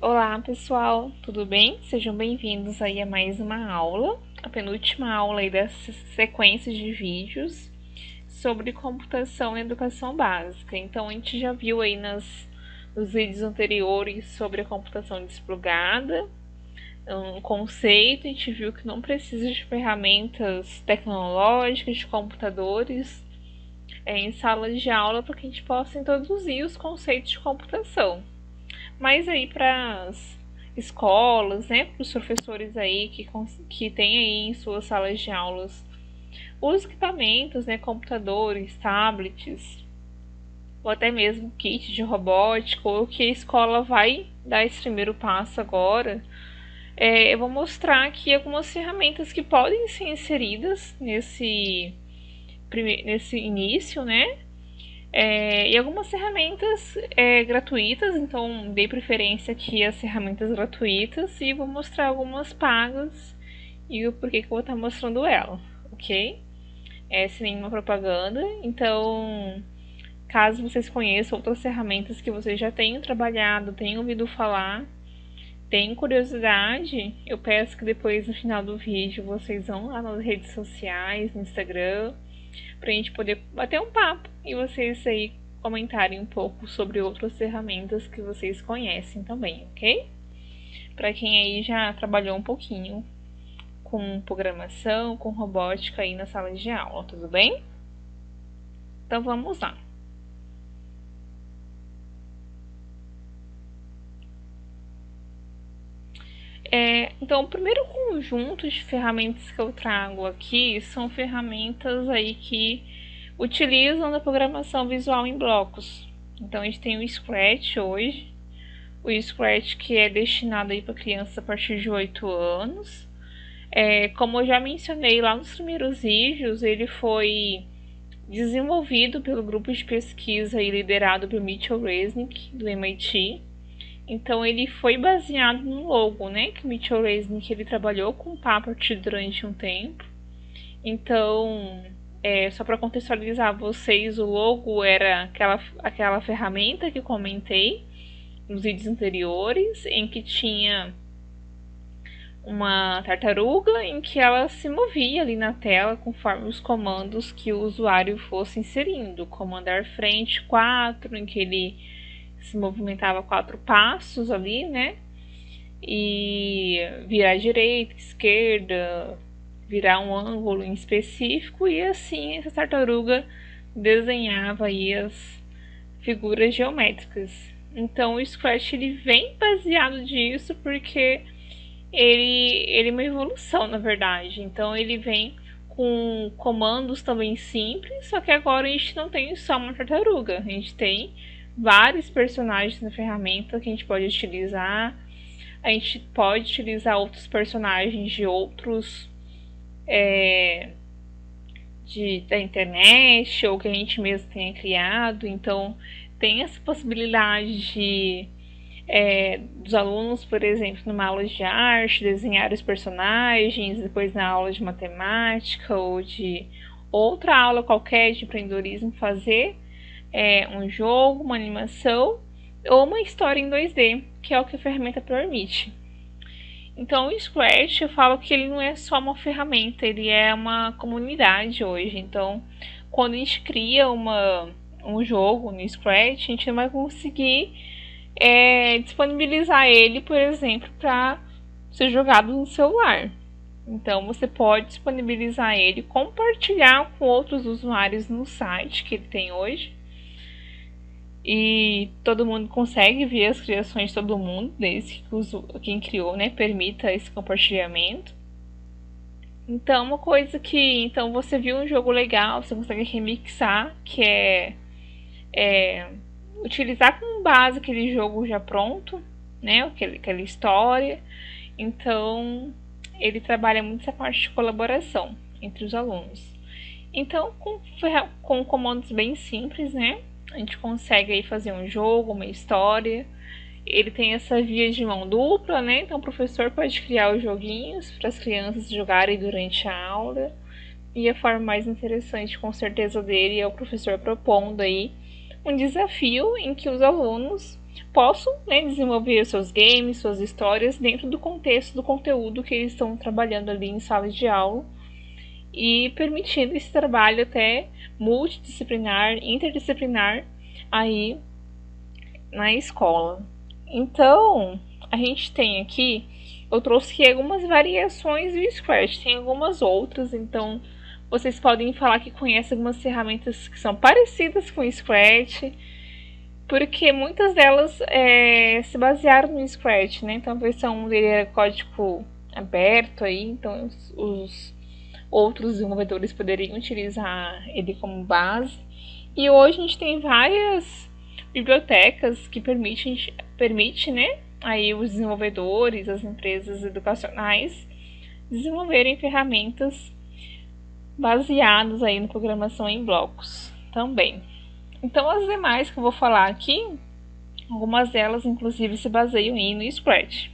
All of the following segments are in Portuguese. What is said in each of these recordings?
Olá pessoal, tudo bem? Sejam bem-vindos aí a mais uma aula, a penúltima aula aí dessa sequência de vídeos sobre computação e educação básica. Então a gente já viu aí nos vídeos anteriores sobre a computação desplugada, um conceito, a gente viu que não precisa de ferramentas tecnológicas, de computadores em salas de aula para que a gente possa introduzir os conceitos de computação. Mas aí para as escolas, né, para os professores aí que tem aí em suas salas de aulas os equipamentos, né, computadores, tablets, ou até mesmo kit de robótica, ou que a escola vai dar esse primeiro passo agora, eu vou mostrar aqui algumas ferramentas que podem ser inseridas nesse início, né? E algumas ferramentas gratuitas, então dei preferência aqui às ferramentas gratuitas e vou mostrar algumas pagas e o porquê que eu vou estar mostrando ela, ok? Sem nenhuma propaganda. Então, caso vocês conheçam outras ferramentas que vocês já tenham trabalhado, tenham ouvido falar, tenham curiosidade, eu peço que depois no final do vídeo vocês vão lá nas redes sociais, no Instagram, pra gente poder bater um papo e vocês aí comentarem um pouco sobre outras ferramentas que vocês conhecem também, ok? Para quem aí já trabalhou um pouquinho com programação, com robótica aí na sala de aula, tudo bem? Então vamos lá. Então, o primeiro conjunto de ferramentas que eu trago aqui são ferramentas aí que utilizam a programação visual em blocos. Então, a gente tem o Scratch hoje, o Scratch que é destinado aí para crianças a partir de 8 anos. Como eu já mencionei lá nos primeiros vídeos, ele foi desenvolvido pelo grupo de pesquisa aí liderado por Mitchell Resnick, do MIT. Então ele foi baseado no logo, né? Que o Mitchell Resnick ele trabalhou com Puppet durante um tempo. Então, só para contextualizar vocês, o logo era aquela ferramenta que eu comentei nos vídeos anteriores, em que tinha uma tartaruga em que ela se movia ali na tela conforme os comandos que o usuário fosse inserindo. Comandar frente 4, em que ele se movimentava 4 passos ali, né? E virar à direita, esquerda, virar um ângulo em específico, e assim essa tartaruga desenhava aí as figuras geométricas. Então o Scratch ele vem baseado disso porque ele é uma evolução, na verdade. Então ele vem com comandos também simples, só que agora a gente não tem só uma tartaruga, a gente tem vários personagens na ferramenta que a gente pode utilizar. A gente pode utilizar outros personagens de outros da internet ou que a gente mesmo tenha criado. Então tem essa possibilidade dos alunos, por exemplo, numa aula de arte, desenhar os personagens, depois na aula de matemática ou de outra aula qualquer de empreendedorismo fazer um jogo, uma animação ou uma história em 2D, que é o que a ferramenta permite. Então o Scratch, eu falo que ele não é só uma ferramenta, ele é uma comunidade hoje. Então quando a gente cria um jogo no Scratch, a gente não vai conseguir disponibilizar ele, por exemplo, para ser jogado no celular. Então você pode disponibilizar ele, compartilhar com outros usuários no site que ele tem hoje. E todo mundo consegue ver as criações de todo mundo, desde que quem criou, né, permita esse compartilhamento. Então, uma coisa que então você viu um jogo legal, você consegue remixar, que utilizar como base aquele jogo já pronto, né, aquela história. Então, ele trabalha muito essa parte de colaboração entre os alunos. Então, com comandos bem simples, né, a gente consegue aí fazer um jogo, uma história. Ele tem essa via de mão dupla, né? Então o professor pode criar os joguinhos para as crianças jogarem durante a aula. E a forma mais interessante, com certeza, dele é o professor propondo aí um desafio em que os alunos possam, né, desenvolver seus games, suas histórias dentro do contexto do conteúdo que eles estão trabalhando ali em sala de aula e permitindo esse trabalho até multidisciplinar, interdisciplinar aí na escola. Então, a gente tem aqui, eu trouxe aqui algumas variações do Scratch, tem algumas outras, então vocês podem falar que conhecem algumas ferramentas que são parecidas com o Scratch, porque muitas delas se basearam no Scratch, né? Então a versão dele era código aberto aí, então os outros desenvolvedores poderiam utilizar ele como base. E hoje a gente tem várias bibliotecas que permite, né, aí os desenvolvedores, as empresas educacionais desenvolverem ferramentas baseadas aí na programação em blocos também. Então as demais que eu vou falar aqui, algumas delas inclusive se baseiam no Scratch.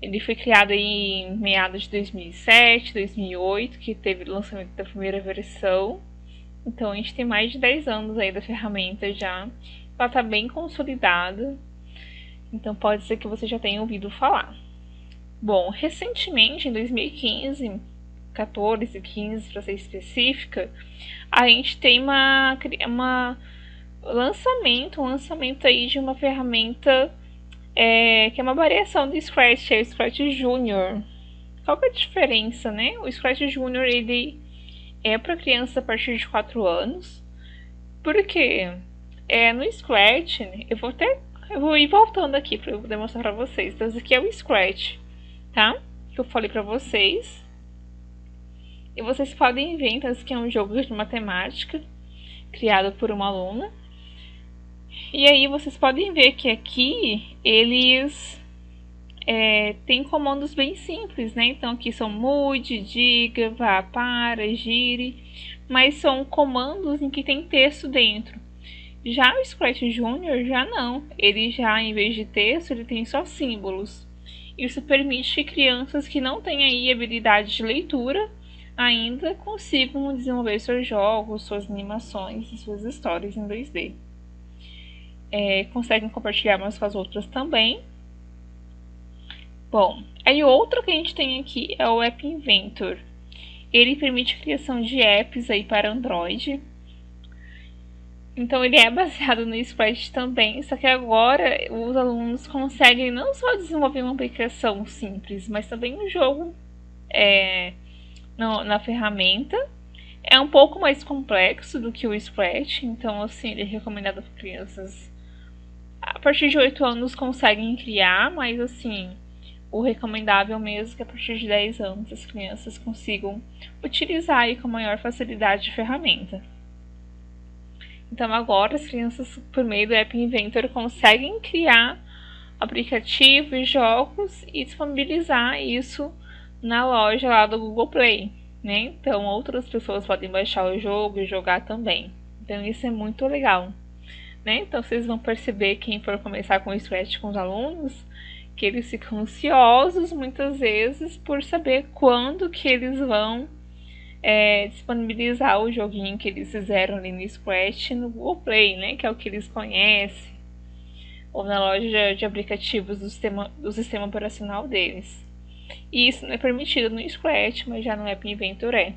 Ele foi criado em meados de 2007, 2008, que teve o lançamento da primeira versão. Então a gente tem mais de 10 anos aí da ferramenta já. Ela está bem consolidada. Então pode ser que você já tenha ouvido falar. Bom, recentemente, em 2015, 14, 15 para ser específica, a gente tem um lançamento aí de uma ferramenta que é uma variação do Scratch, é o Scratch Junior. Qual que é a diferença, né? O Scratch Junior ele é para criança a partir de 4 anos. Porque no Scratch, eu vou ir voltando aqui para eu demonstrar para vocês. Então, esse aqui é o Scratch, tá? Que eu falei para vocês. E vocês podem ver, então, esse aqui é um jogo de matemática criado por uma aluna. E aí vocês podem ver que aqui eles têm comandos bem simples, né? Então aqui são mude, diga, vá, para, gire, mas são comandos em que tem texto dentro. Já o Scratch Junior já não, ele já em vez de texto ele tem só símbolos. Isso permite que crianças que não têm aí habilidade de leitura ainda consigam desenvolver seus jogos, suas animações e suas histórias em 2D. Conseguem compartilhar umas com as outras também. Bom, aí outro que a gente tem aqui é o App Inventor. Ele permite a criação de apps aí para Android. Então ele é baseado no Scratch também, só que agora os alunos conseguem não só desenvolver uma aplicação simples, mas também um jogo na ferramenta. É um pouco mais complexo do que o Scratch, então assim, ele é recomendado para crianças a partir de 8 anos conseguem criar, mas assim, o recomendável mesmo é que a partir de 10 anos as crianças consigam utilizar aí com maior facilidade a ferramenta. Então agora as crianças, por meio do App Inventor, conseguem criar aplicativos, jogos e disponibilizar isso na loja lá do Google Play, né? Então outras pessoas podem baixar o jogo e jogar também. Então isso é muito legal, né? Então vocês vão perceber, quem for começar com o Scratch com os alunos, que eles ficam ansiosos muitas vezes por saber quando que eles vão disponibilizar o joguinho que eles fizeram ali no Scratch no Google Play, né? Que é o que eles conhecem, ou na loja de aplicativos do sistema operacional deles. E isso não é permitido no Scratch, mas já no App Inventor é.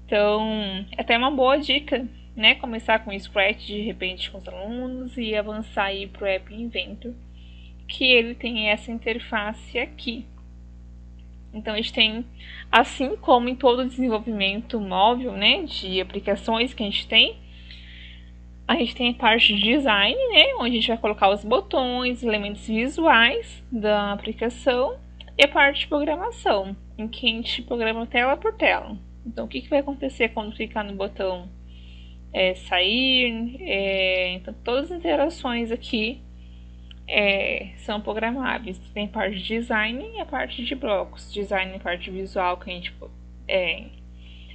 Então, é até uma boa dica, né? Começar com o Scratch de repente com os alunos e avançar aí para o App Inventor, que ele tem essa interface aqui. Então a gente tem, assim como em todo o desenvolvimento móvel, né, de aplicações que a gente tem a parte de design, né, onde a gente vai colocar os botões, elementos visuais da aplicação, e a parte de programação, em que a gente programa tela por tela. Então o que vai acontecer quando clicar no botão sair, então todas as interações aqui são programáveis. Tem a parte de design e a parte de blocos. Design é a parte visual que a gente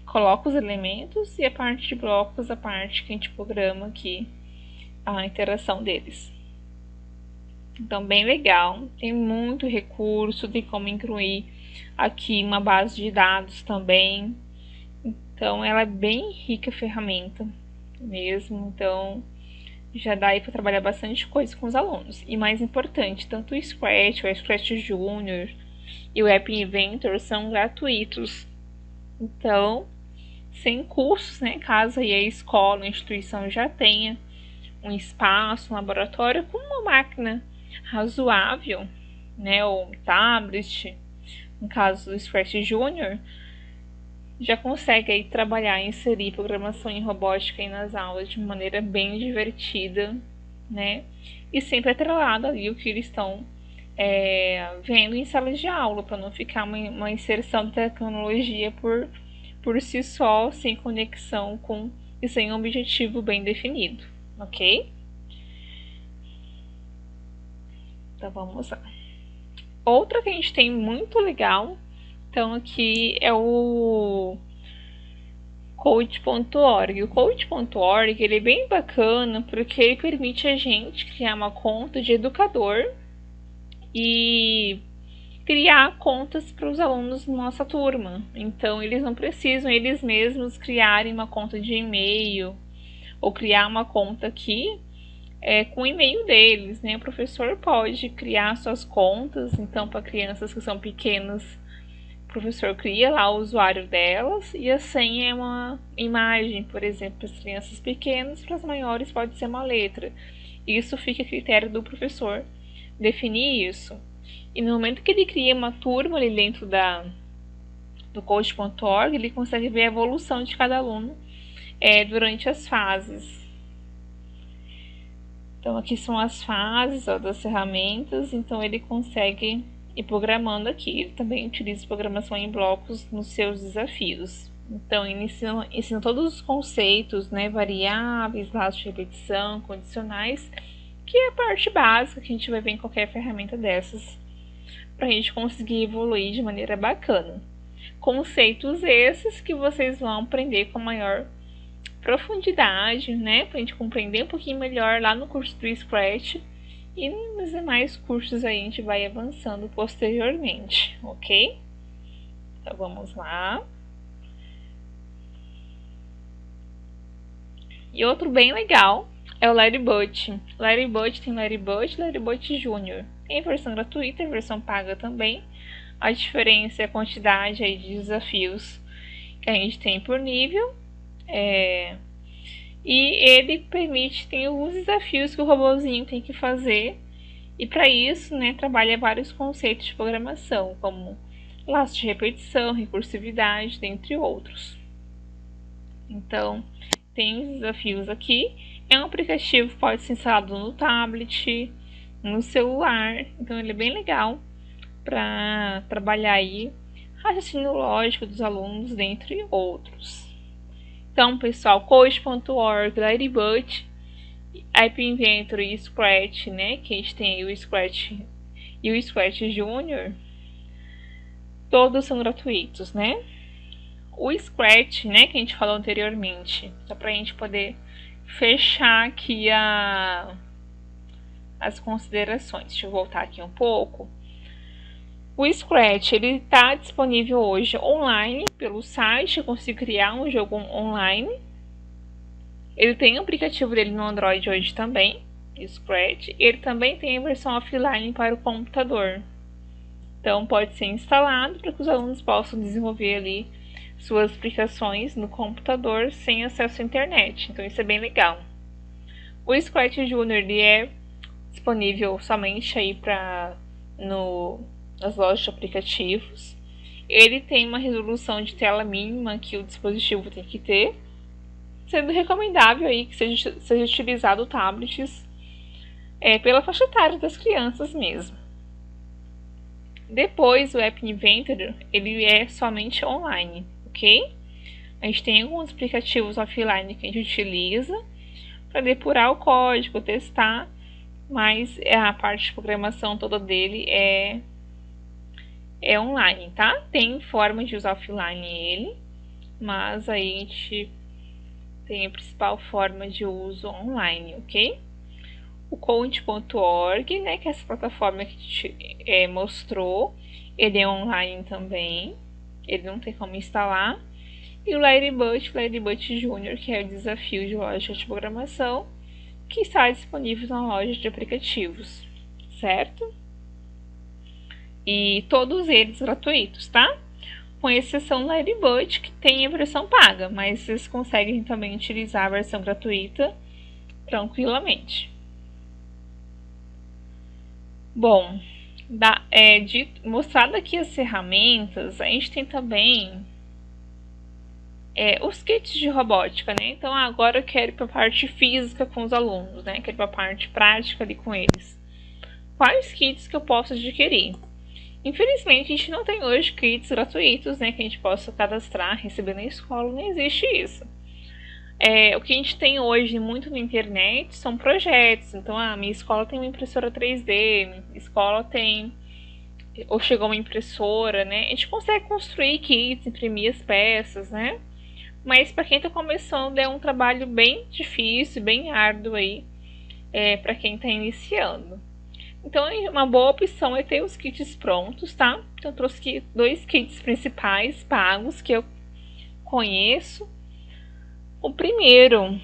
coloca os elementos, e a parte de blocos a parte que a gente programa aqui a interação deles. Então bem legal, tem muito recurso, tem como incluir aqui uma base de dados também. Então ela é bem rica a ferramenta mesmo, então Já dá aí para trabalhar bastante coisa com os alunos. E mais importante, tanto o Scratch, o Scratch Junior e o App Inventor são gratuitos. Então, sem custos, né? Caso aí a escola, a instituição já tenha um espaço, um laboratório com uma máquina razoável, né? Ou um tablet, no caso do Scratch Junior, já consegue aí trabalhar, inserir programação em robótica aí nas aulas de maneira bem divertida, né? E sempre atrelado ali o que eles estão vendo em sala de aula, para não ficar uma inserção de tecnologia por si só, sem conexão com e sem um objetivo bem definido, ok? Então vamos lá. Outra que a gente tem muito legal, então aqui é o Code.org. O Code.org ele é bem bacana porque ele permite a gente criar uma conta de educador e criar contas para os alunos da nossa turma. Então eles não precisam eles mesmos criarem uma conta de e-mail ou criar uma conta aqui com o e-mail deles, né? O professor pode criar suas contas, então para crianças que são pequenas, o professor cria lá o usuário delas e a senha é uma imagem, por exemplo, para as crianças pequenas, para as maiores pode ser uma letra. Isso fica a critério do professor definir isso. E no momento que ele cria uma turma ali dentro do Code.org, ele consegue ver a evolução de cada aluno durante as fases. Então aqui são as fases das ferramentas, então ele consegue ir programando aqui. Ele também utiliza programação em blocos nos seus desafios. Então ele ensina todos os conceitos, né, variáveis, laços de repetição, condicionais, que é a parte básica que a gente vai ver em qualquer ferramenta dessas, para a gente conseguir evoluir de maneira bacana. Conceitos esses que vocês vão aprender com maior profundidade, né, para a gente compreender um pouquinho melhor lá no curso do Scratch, e nos demais cursos aí a gente vai avançando posteriormente, ok? Então vamos lá. E outro bem legal é o Ladybot. Ladybot tem Ladybot Junior. Tem versão gratuita e versão paga também. A diferença é a quantidade aí de desafios que a gente tem por nível. E ele permite, tem alguns desafios que o robozinho tem que fazer. E para isso, né, trabalha vários conceitos de programação, como laço de repetição, recursividade, dentre outros. Então, tem os desafios aqui. É um aplicativo que pode ser instalado no tablet, no celular. Então, ele é bem legal para trabalhar aí raciocínio lógico dos alunos, dentre outros. Então, pessoal, Code.org, Ladybot, App Inventor e Scratch, né? Que a gente tem aí o Scratch e o Scratch Junior. Todos são gratuitos, né? O Scratch, né? Que a gente falou anteriormente. Só para a gente poder fechar aqui as considerações. Deixa eu voltar aqui um pouco. O Scratch, ele está disponível hoje online pelo site. Eu consigo criar um jogo online. Ele tem o aplicativo dele no Android hoje também, Scratch. Ele também tem a versão offline para o computador. Então pode ser instalado para que os alunos possam desenvolver ali suas aplicações no computador sem acesso à internet. Então isso é bem legal. O Scratch Junior ele é disponível somente aí nas lojas de aplicativos. Ele tem uma resolução de tela mínima que o dispositivo tem que ter, sendo recomendável aí que seja utilizado tablets pela faixa etária das crianças mesmo. Depois o App Inventor ele é somente online, ok? A gente tem alguns aplicativos offline que a gente utiliza para depurar o código, testar, mas a parte de programação toda dele é online, tá? Tem forma de usar offline ele, mas aí a gente tem a principal forma de uso online, ok? O Code.org, né, que é essa plataforma que a gente mostrou, ele é online também, ele não tem como instalar. E o Ladybot Junior, que é o desafio de lógica de programação, que está disponível na loja de aplicativos, certo? E todos eles gratuitos, tá? Com exceção do Ladybird, que tem a versão paga, mas vocês conseguem também utilizar a versão gratuita tranquilamente. Bom, mostrado aqui as ferramentas, a gente tem também os kits de robótica, né? Então agora eu quero ir para a parte física com os alunos, né? Quero ir para a parte prática ali com eles. Quais kits que eu posso adquirir? Infelizmente, a gente não tem hoje kits gratuitos, né, que a gente possa cadastrar, receber na escola, não existe isso. O que a gente tem hoje muito na internet são projetos. Então, minha escola tem uma impressora 3D, minha escola tem, ou chegou uma impressora, né? A gente consegue construir kits, imprimir as peças, né? Mas para quem está começando é um trabalho bem difícil, bem árduo aí, para quem está iniciando. Então, uma boa opção é ter os kits prontos, tá? Então, eu trouxe aqui 2 kits principais pagos que eu conheço. O primeiro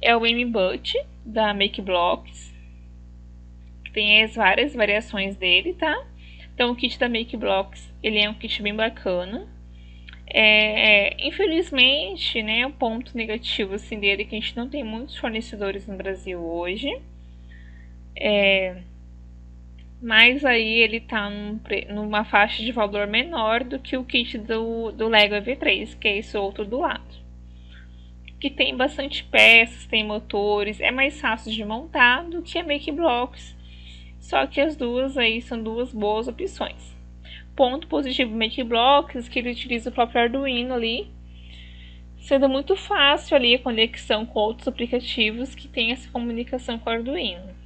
é o MBut da MakeBlocks, que tem as várias variações dele, tá? Então, o kit da MakeBlocks, ele é um kit bem bacana. Infelizmente, né, o ponto negativo assim, dele é que a gente não tem muitos fornecedores no Brasil hoje. Mas aí ele tá numa faixa de valor menor do que o kit do Lego EV3, que é esse outro do lado. Que tem bastante peças, tem motores, é mais fácil de montar do que a MakeBlocks. Só que as duas aí são duas boas opções. Ponto positivo do MakeBlocks, que ele utiliza o próprio Arduino ali, sendo muito fácil ali a conexão com outros aplicativos que tem essa comunicação com o Arduino.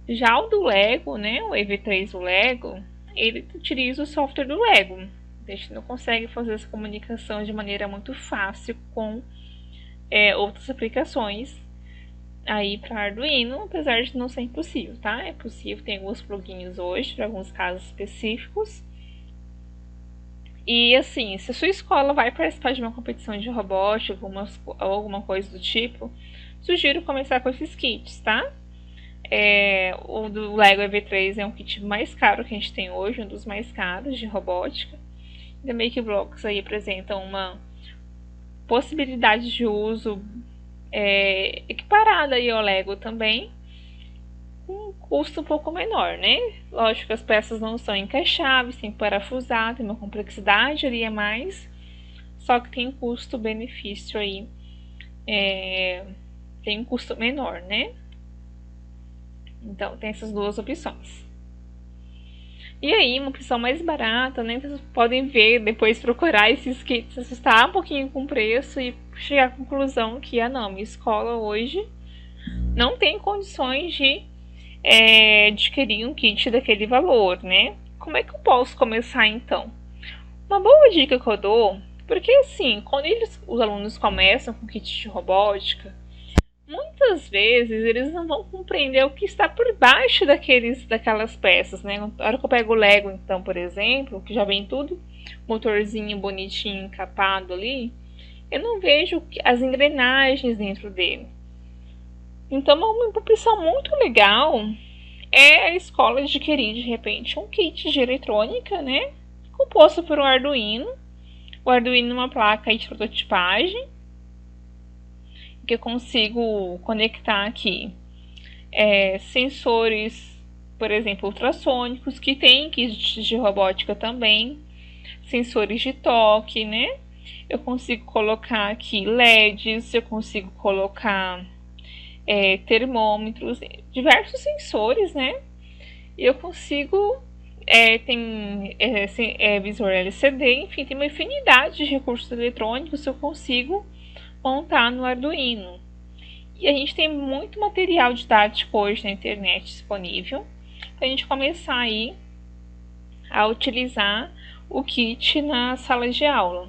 Já o do Lego, né, o EV3 do Lego, ele utiliza o software do Lego. A gente não consegue fazer essa comunicação de maneira muito fácil com outras aplicações aí para Arduino, apesar de não ser impossível, tá? É possível, tem alguns plugins hoje para alguns casos específicos. E assim, se a sua escola vai participar de uma competição de robótica ou alguma coisa do tipo, sugiro começar com esses kits, tá? O do Lego EV3 é um kit mais caro que a gente tem hoje, um dos mais caros de robótica. The MakeBlocks aí apresenta uma possibilidade de uso equiparada aí ao Lego também, com um custo um pouco menor, né? Lógico que as peças não são encaixáveis, tem que parafusar, tem uma complexidade ali a mais, só que tem um custo-benefício aí, tem um custo menor, né? Então, tem essas duas opções. E aí, uma opção mais barata, né? Vocês podem ver, depois procurar esses kits, assustar um pouquinho com o preço e chegar à conclusão que, não, minha escola hoje não tem condições de adquirir um kit daquele valor, né? Como é que eu posso começar, então? Uma boa dica que eu dou, porque assim, quando os alunos começam com kit de robótica, muitas vezes eles não vão compreender o que está por baixo daquelas peças, né? Na hora que eu pego o Lego, então, por exemplo, que já vem tudo motorzinho bonitinho, encapado ali, eu não vejo as engrenagens dentro dele. Então, uma opção muito legal é a escola adquirir, de repente, um kit de eletrônica, né? Composto por um Arduino. O Arduino é uma placa de prototipagem, que eu consigo conectar aqui sensores, por exemplo, ultrassônicos, que tem kits de robótica também, sensores de toque, né? Eu consigo colocar aqui LEDs, eu consigo colocar termômetros, diversos sensores, né? E eu consigo tem visor LCD, enfim, tem uma infinidade de recursos eletrônicos que eu consigo montar no Arduino. E a gente tem muito material didático hoje na internet disponível para a gente começar aí a utilizar o kit na sala de aula.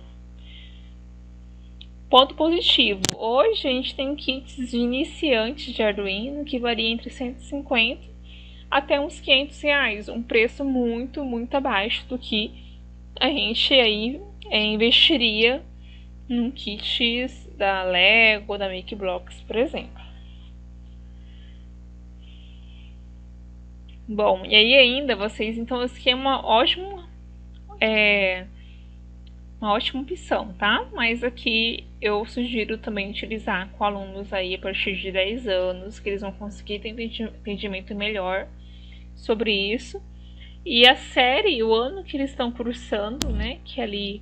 Ponto positivo, hoje a gente tem kits de iniciantes de Arduino que variam entre 150 até uns R$500, um preço muito, muito abaixo do que a gente aí investiria num kit da Lego, da MakeBlocks, por exemplo. Bom, e aí ainda vocês, então isso aqui é uma ótima opção, tá? Mas aqui eu sugiro também utilizar com alunos aí a partir de 10 anos, que eles vão conseguir ter entendimento melhor sobre isso. E a série, o ano que eles estão cursando, né, que é ali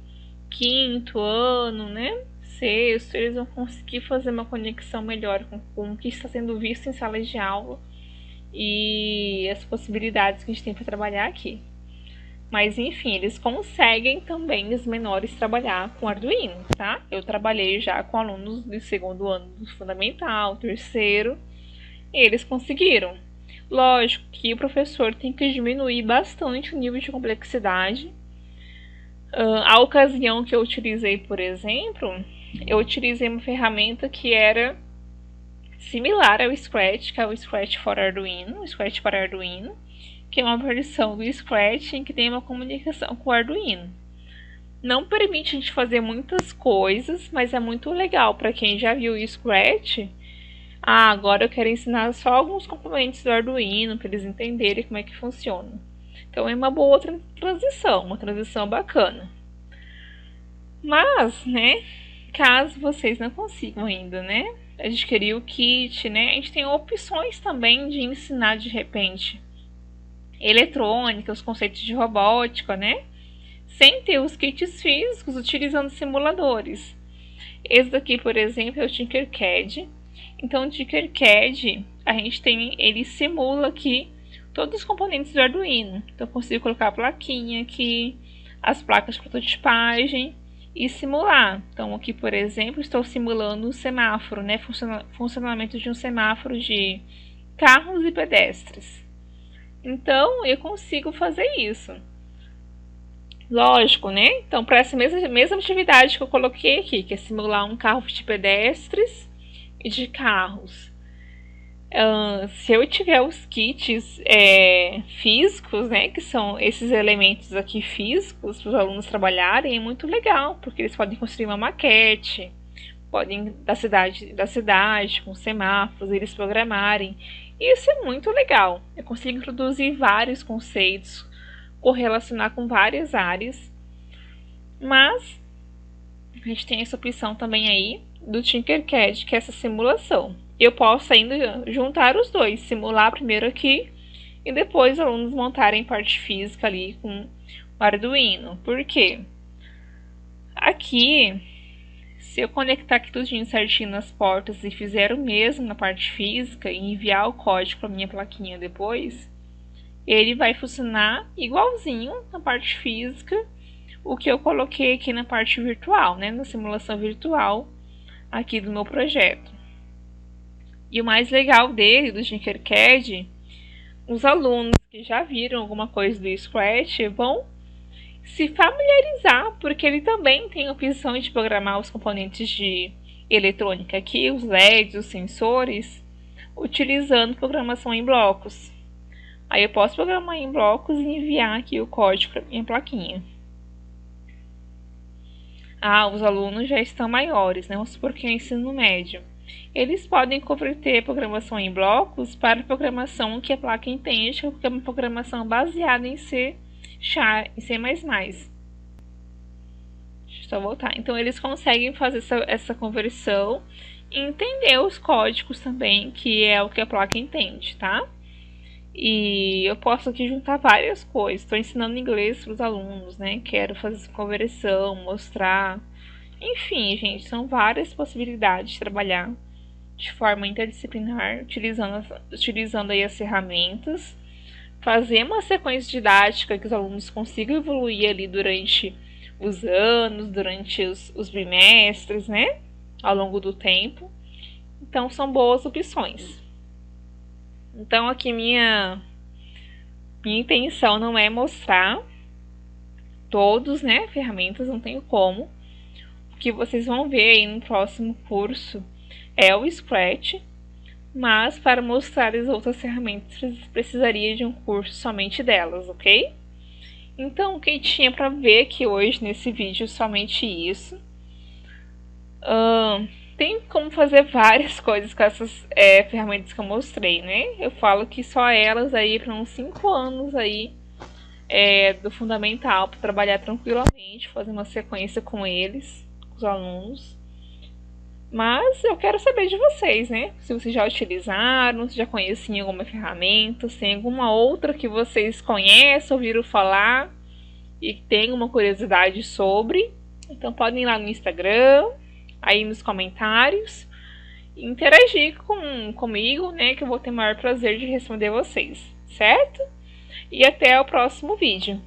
quinto ano, né, sexto, eles vão conseguir fazer uma conexão melhor com o que está sendo visto em sala de aula e as possibilidades que a gente tem para trabalhar aqui. Mas enfim, eles conseguem também, os menores, trabalhar com Arduino, tá? Eu trabalhei já com alunos do segundo ano do fundamental, terceiro, e eles conseguiram. Lógico que o professor tem que diminuir bastante o nível de complexidade. A ocasião que eu utilizei, por exemplo, eu utilizei uma ferramenta que era similar ao Scratch, que é o Scratch for Arduino, o Scratch para Arduino, que é uma versão do Scratch em que tem uma comunicação com o Arduino. Não permite a gente fazer muitas coisas, mas é muito legal para quem já viu o Scratch. Agora eu quero ensinar só alguns componentes do Arduino para eles entenderem como é que funciona. Então é uma boa transição, uma transição bacana. Mas, né, caso vocês não consigam ainda, né, adquirir o kit, né, a gente tem opções também de ensinar de repente eletrônica, os conceitos de robótica, né, sem ter os kits físicos, utilizando simuladores. Esse daqui, por exemplo, é o Tinkercad. Então, o Tinkercad, a gente tem, ele simula aqui todos os componentes do Arduino. Então, eu consigo colocar a plaquinha aqui, as placas de prototipagem e simular. Então, aqui, por exemplo, estou simulando um semáforo, né? Funcionamento de um semáforo de carros e pedestres. Então, eu consigo fazer isso. Lógico, né? Então, para essa mesma atividade que eu coloquei aqui, que é simular um carro de pedestres e de carros. Se eu tiver os kits físicos, né, que são esses elementos aqui físicos para os alunos trabalharem, é muito legal, porque eles podem construir uma maquete, podem da cidade com semáforos, eles programarem. Isso é muito legal. Eu consigo introduzir vários conceitos, correlacionar com várias áreas, mas a gente tem essa opção também aí do Tinkercad, que é essa simulação. Eu posso ainda juntar os dois, simular primeiro aqui e depois os alunos montarem parte física ali com o Arduino. Por quê? Aqui, se eu conectar aqui tudinho certinho nas portas e fizer o mesmo na parte física e enviar o código para minha plaquinha depois, ele vai funcionar igualzinho na parte física o que eu coloquei aqui na parte virtual, né, na simulação virtual aqui do meu projeto. E o mais legal dele, do Tinkercad, os alunos que já viram alguma coisa do Scratch vão se familiarizar, porque ele também tem a opção de programar os componentes de eletrônica aqui, os LEDs, os sensores, utilizando programação em blocos. Aí eu posso programar em blocos e enviar aqui o código para minha plaquinha. Os alunos já estão maiores, né? Vamos supor que é ensino médio. Eles podem converter programação em blocos para programação que a placa entende, que é uma programação baseada em C#, em C++. Deixa eu só voltar. Então, eles conseguem fazer essa conversão e entender os códigos também, que é o que a placa entende, tá? E eu posso aqui juntar várias coisas. Estou ensinando inglês para os alunos, né? Quero fazer essa conversão, mostrar. Enfim, gente, são várias possibilidades de trabalhar de forma interdisciplinar, utilizando aí as ferramentas, fazer uma sequência didática que os alunos consigam evoluir ali durante os anos, durante os bimestres, né? Ao longo do tempo. Então, são boas opções. Então, aqui minha intenção não é mostrar todos, né, ferramentas, não tenho como. O que vocês vão ver aí no próximo curso é o Scratch, mas para mostrar as outras ferramentas precisaria de um curso somente delas, ok? Então, o que tinha para ver aqui hoje nesse vídeo somente isso. tem como fazer várias coisas com essas ferramentas que eu mostrei, né? Eu falo que só elas aí para uns 5 anos aí do fundamental para trabalhar tranquilamente, fazer uma sequência com eles, com os alunos. Mas eu quero saber de vocês, né? Se vocês já utilizaram, se já conheciam alguma ferramenta, se tem alguma outra que vocês conhecem, ouviram falar e tem uma curiosidade sobre. Então podem ir lá no Instagram, aí nos comentários, e interagir comigo, né? Que eu vou ter o maior prazer de responder vocês, certo? E até o próximo vídeo.